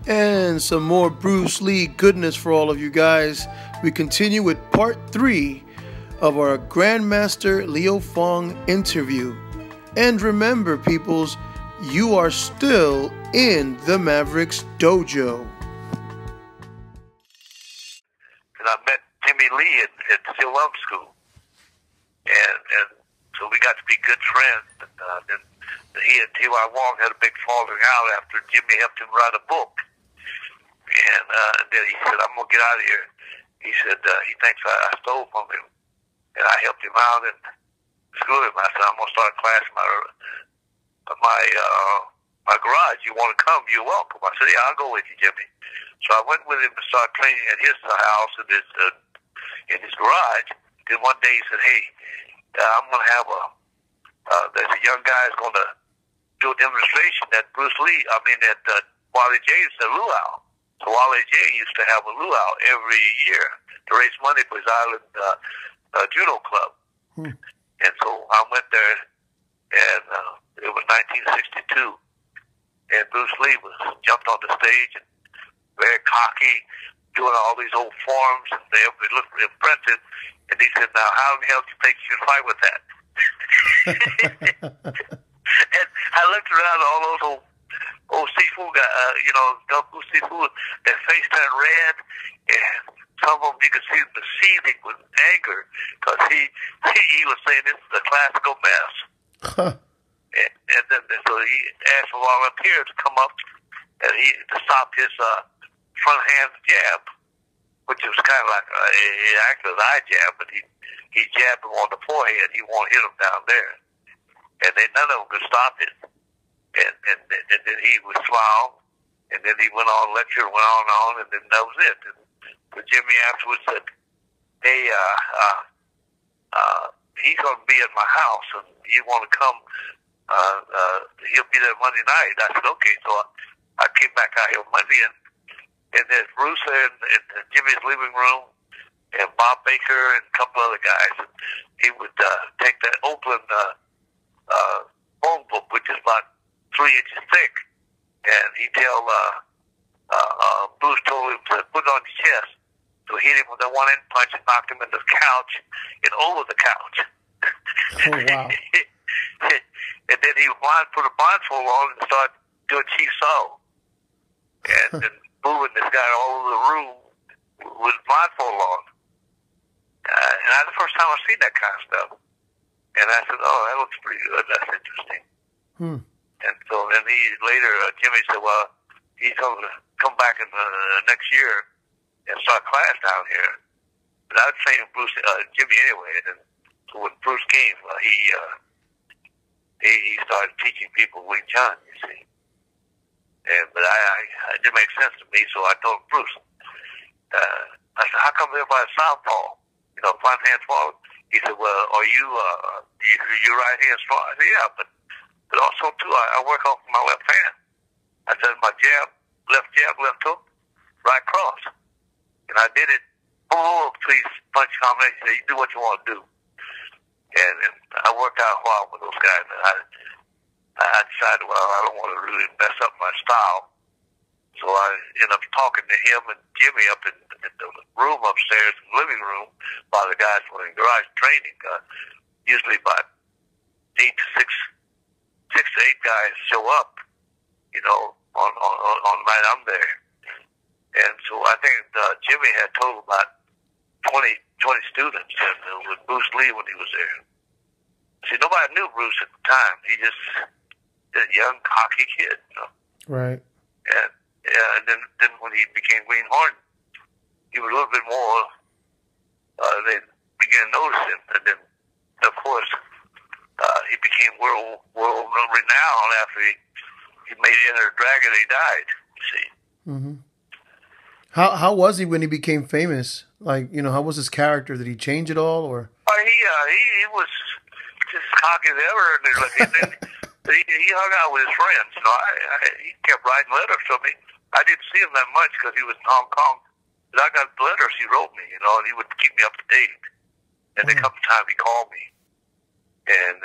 And some more Bruce Lee goodness for all of you guys. We continue with part 3 of our Grandmaster Leo Fong interview. And remember, peoples, you are still in the Mavericks Dojo. And I met Jimmy Lee at Siloam School. And so we got to be good friends. And then he and T.Y. Wong had a big falling out after Jimmy helped him write a book. And then he said, I'm going to get out of here. He said, he thinks I stole from him. And I helped him out and schooled him. I said, I'm going to start a class in my garage. You want to come? You're welcome. I said, yeah, I'll go with you, Jimmy. So I went with him and started training at his house in his garage. Then one day he said, hey, I'm going to have there's a young guy who's going to do a demonstration at Wally J's luau. So Wally J used to have a luau every year to raise money for his island judo club. And so I went there, and it was 1962, and Bruce Lee jumped on the stage and very cocky, doing all these old forms, and they looked impressive. And he said, now, how in the hell do you think you can fight with that? And I looked around at all those old seafood guys, Gunfu seafood, their face turned red, and some of them you could see them seething with anger, because he was saying this is a classical mess. And then so he asked for volunteers to come up and to stop his front hand jab, which was kind of like it acted as eye jab, but he jabbed him on the forehead. He won't hit him down there, and none of them could stop it. And then he would smile, and then he went on lecture, went on, and then that was it. And Jimmy afterwards said, hey, he's going to be at my house, and you want to come, he'll be there Monday night. I said, okay. So I came back out here Monday, and there's Bruce there in Jimmy's living room, and Bob Baker and a couple other guys. And he would take that Oakland phone book, which is about 3 inches thick, and he Bruce told him to put it on his chest. So he hit him with a one-end punch and knocked him into the couch and over the couch. Oh, wow. And then he put a blindfold on and started doing Chief Saw. And moving this guy all over the room with a blindfold on. And that's the first time I've seen that kind of stuff. And I said, oh, that looks pretty good. That's interesting. And so then Jimmy said, well, he's going to come back in the next year and start class down here. But I was training Jimmy anyway. And then, so when Bruce came, he started teaching people Wing Chun, you see. But it didn't make sense to me, so I told Bruce, I said, how come everybody's southpaw? Front hand forward. He said, well, are you right hand strong? I said, yeah, but also, too, I work off my left hand. I said, my left jab, left hook, right cross. And I did it, please, punch combination. He said, you do what you want to do. And I worked out a while with those guys, and I decided, well, I don't want to really mess up my style. So I ended up talking to him and Jimmy up in the room upstairs, in the living room, while the guys were in garage training. Usually about 6 to 8 guys show up, on the night I'm there. And so I think Jimmy had total about 20 students, and with Bruce Lee when he was there. See, nobody knew Bruce at the time. He just a young, cocky kid, Right. And then when he became Green Hornet, he was a little bit more, they began to notice him. And then, of course, he became world renowned after he made Enter the Dragon and he died, you see. Mm-hmm. How was he when he became famous? Like, how was his character? Did he change at all, or? He was just cocky as ever, and then he hung out with his friends. He kept writing letters to me. I didn't see him that much because he was in Hong Kong, but I got letters he wrote me, and he would keep me up to date. And there comes a time he called me, And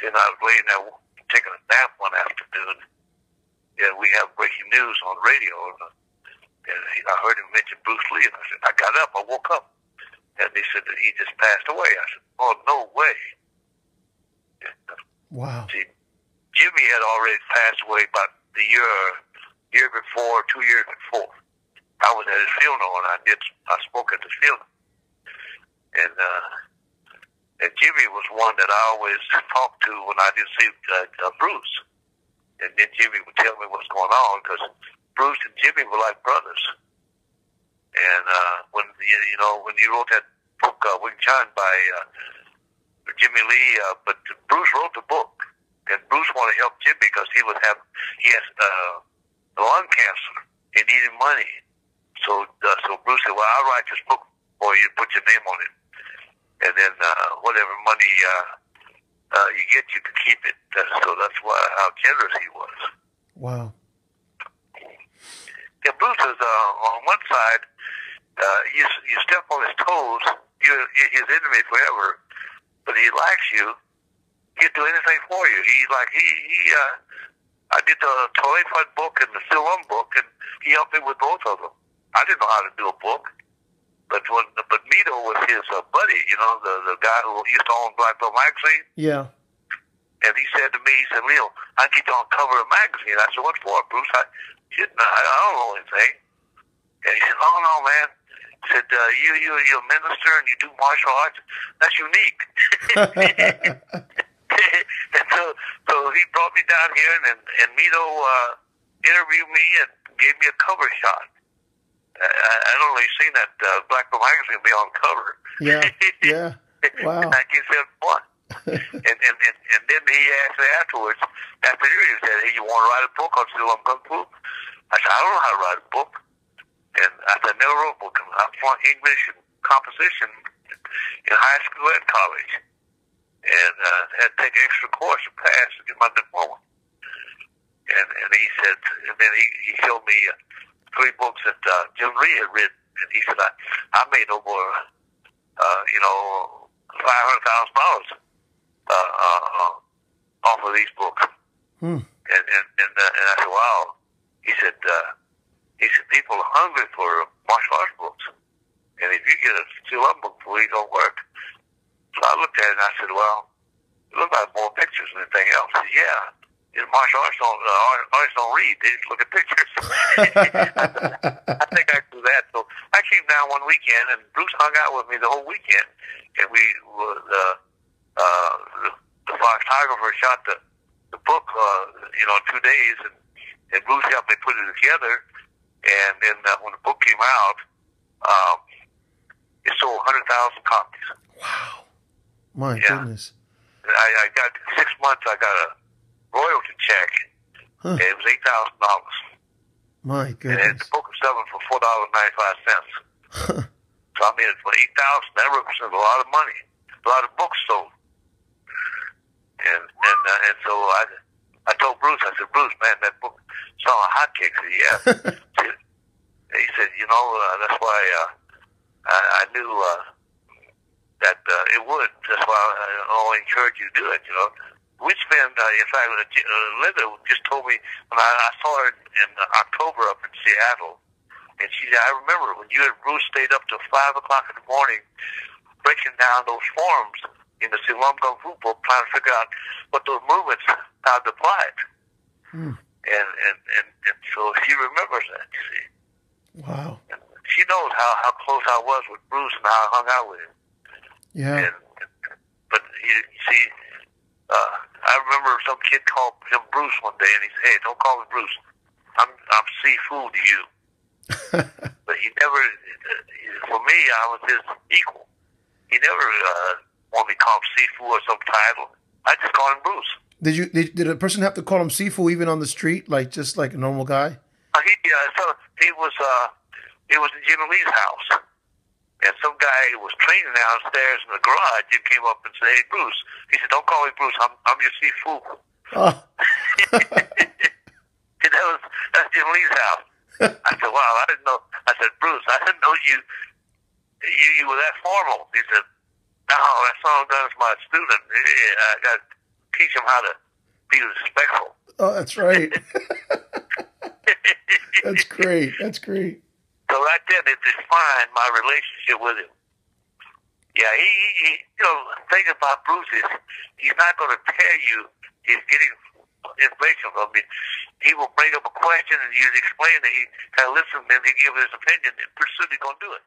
then I was laying there taking a nap one afternoon, and we have breaking news on radio. And I heard him mention Bruce Lee, and I said, I got up, I woke up, and they said that he just passed away. I said, oh, no way. Wow. See, Jimmy had already passed away about the year before, 2 years before. I was at his funeral, and I spoke at the funeral. And Jimmy was one that I always talked to when I didn't see Bruce. And then Jimmy would tell me what's going on, because Bruce and Jimmy were like brothers. And when you wrote that book, Wing Chun by Jimmy Lee, but Bruce wrote the book, and Bruce wanted to help Jimmy because he has lung cancer. He needed money. So Bruce said, well, I'll write this book for you, put your name on it. And then whatever money you get, you can keep it. So that's how generous he was. Wow. Yeah, Bruce is on one side, you step on his toes, you're his enemy forever, but he likes you. He'd do anything for you. I did the Toy Fun book and the Siloam book, and he helped me with both of them. I didn't know how to do a book. But Mito was his buddy, the guy who used to own Black Belt magazine. Yeah. And he said to me, he said, Leo, I get you on cover of a magazine. I said, what for, Bruce? I don't know anything. And he said, oh, no, man. He said, you're a minister and you do martial arts. That's unique. And so he brought me down here, and Mito interviewed me and gave me a cover shot. I don't know if you've seen that Black Belt magazine be on cover. Yeah, yeah. Wow. 1971. and then he asked me afterwards, after the interview, he said, hey, you want to write a book on Siloam Kung Fu? I said, I don't know how to write a book. And I said, I never wrote a book. I taught English and composition in high school and college. And had to take an extra course to pass to get my diploma. And he said, and then he showed me 3 books that Jim Lee had written, and he said, I made over, $500,000 off of these books. And I said, wow. He said, people are hungry for martial arts books, and if you get a Siloam book, it don't work. So I looked at it and I said, well, it looks like more pictures than anything else. He said, yeah. Martial arts don't read. They just look at pictures. I think I do that. So I came down one weekend, and Bruce hung out with me the whole weekend. And we, the photographer shot the book, in 2 days, and Bruce helped me put it together. And then when the book came out, it sold 100,000 copies. Wow. My goodness. I got 6 months. I got a royalty check. And it was $8,000. My goodness. And the book was selling for $4.95. So I made it for $8,000. That represents a lot of money. A lot of books sold. And so I told Bruce, I said, Bruce, man, that book selling hotcakes. He said, yeah. He said, that's why I knew that it would. That's why I only encourage you to do it. We spend, in fact, Linda just told me when I saw her in October up in Seattle, and she said, I remember when you and Bruce stayed up till 5 o'clock in the morning breaking down those forms in the Siloam Kung Fu book, trying to figure out what those movements, how to apply it. And so she remembers that, you see. Wow. And she knows how close I was with Bruce and how I hung out with him. Yeah. But you see, I remember some kid called him Bruce one day, and he said, hey, don't call me Bruce. I'm Sifu to you. But he never, for me, I was his equal. He never wanted me to call him Sifu or some title. I just called him Bruce. Did a person have to call him Sifu even on the street, just like a normal guy? He was in Jimmy Lee's house. And some guy was training downstairs in the garage and came up and said, hey, Bruce. He said, don't call me Bruce. I'm your Sifu. Oh. That's Jim Lee's house. I said, wow, I didn't know. I said, Bruce, I didn't know you were that formal. He said, Oh, that's all done as my student. I got to teach him how to be respectful. Oh, that's right. That's great. That's great. So right there, it defined my relationship with him. Yeah, he thing about Bruce is he's not going to tell you he's getting information from me. He will bring up a question and you explain it. He kind of listen and he give his opinion, and pretty soon he's going to do it.